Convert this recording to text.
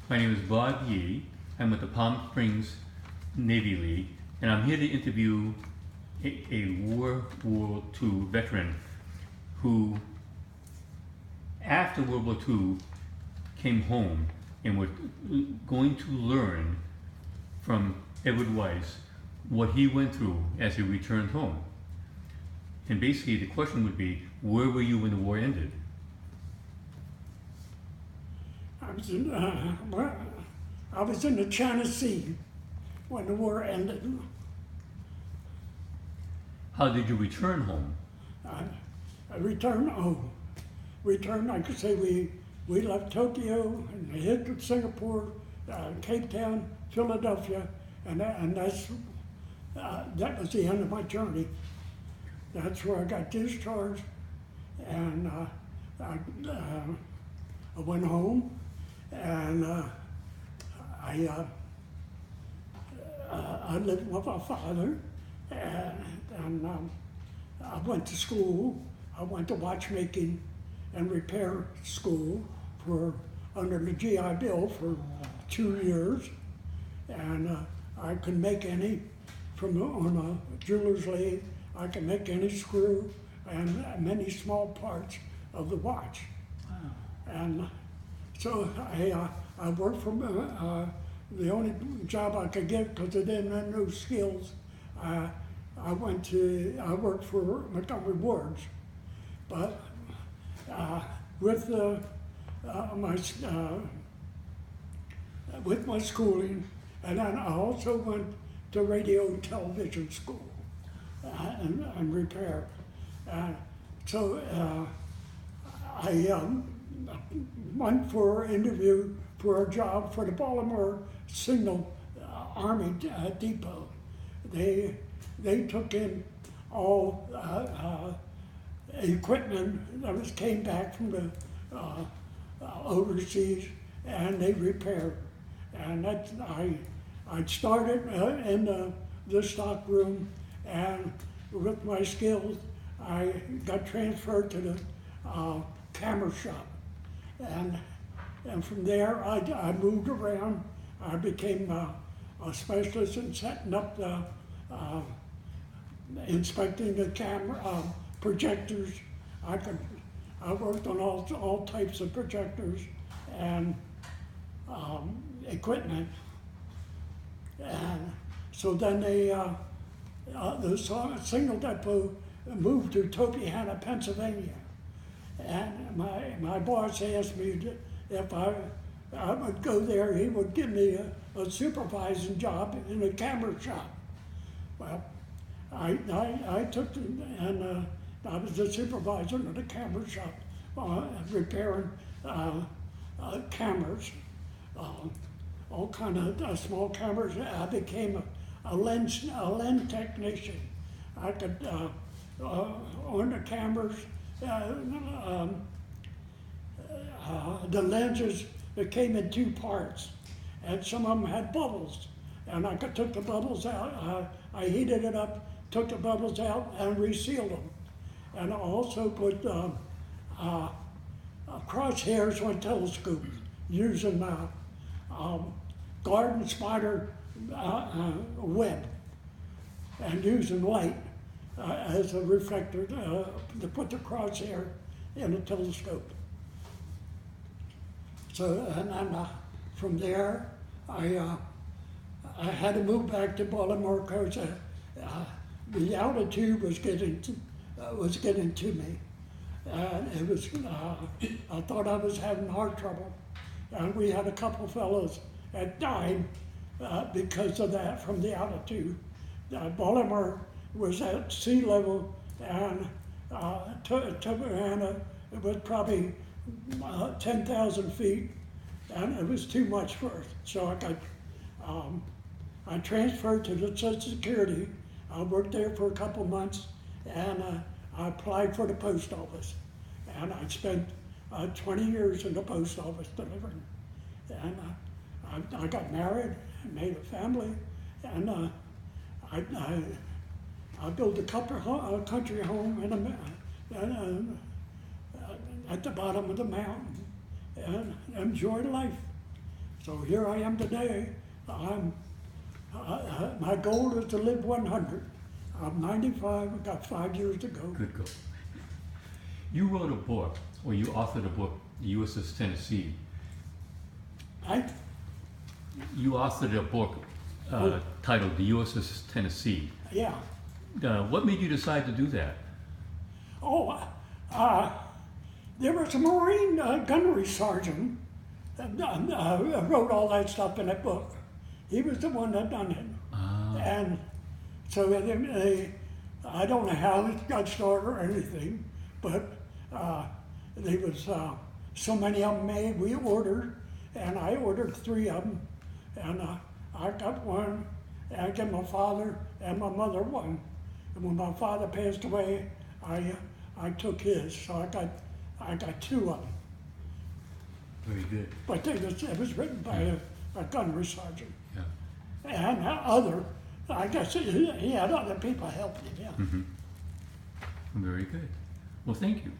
My name is Bob Yee. I'm with the Palm Springs Navy League, and I'm here to interview a World War II veteran who, after World War II, came home and was going to learn from Edward Weiss what he went through as he returned home. And basically the question would be, where were you when the war ended? I was in the Tennessee when the war ended. How did you return home? I returned home. Like I say, we left Tokyo and hit Singapore, Cape Town, Philadelphia, and that was the end of my journey. That's where I got discharged, and I went home, and I lived with my father, and I went to school. I went to watchmaking and repair school under the GI Bill for 2 years, and I could make any on a jeweler's lathe. I could make any screw and many small parts of the watch. Wow. And so I worked for the only job I could get because I didn't have no skills. I worked for Montgomery Wards, but with my schooling, and then I also went to radio and television school and repair. So I went for an interview for a job for the Baltimore Signal Army Depot. They took in all equipment that came back from the overseas, and they repaired. And I started in the stock room, and with my skills, I got transferred to the camera shop. And from there, I moved around. I became a specialist in setting up inspecting the camera projectors. I worked on all types of projectors and equipment. And so then the signal depot moved to Topiana, Pennsylvania. And my boss asked me if I would go there. He would give me a supervising job in a camera shop. Well, I took it, and I was the supervisor in the camera shop, repairing cameras, all kind of small cameras. I became a lens technician. I could on the cameras. The lenses, that came in two parts, and some of them had bubbles, and I took the bubbles out. I heated it up, took the bubbles out, and resealed them, and I also put crosshairs on telescopes using garden spider web, and using light as a reflector to put the crosshair in a telescope. So, and then from there, I had to move back to Baltimore because the altitude was getting to me, and it was. I thought I was having heart trouble, and we had a couple fellows that died because of that from the altitude. Baltimore was at sea level, and Topiana was probably 10,000 feet, and it was too much for us. So I transferred to the Social Security. I worked there for a couple months, and I applied for the post office. And I spent 20 years in the post office delivering. And I got married and made a family, and I built a country home at the bottom of the mountain, and enjoyed life. So here I am today. My goal is to live 100. I'm 95, I've got 5 years to go. Good goal. You wrote a book, or you authored a book, the USS Tennessee. You authored a book titled the USS Tennessee. Yeah. What made you decide to do that? Oh, there was a Marine gunnery sergeant that wrote all that stuff in that book. He was the one that done it. And so I don't know how it got started or anything, but there was so many of them made, we ordered, and I ordered 3 of them, and I got one, and I gave my father and my mother one. And when my father passed away, I took his, so I got 2 of them. Very good. But it was written by a gunnery sergeant. Yeah. And I guess he had other people helping him, yeah. Very good. Well, thank you.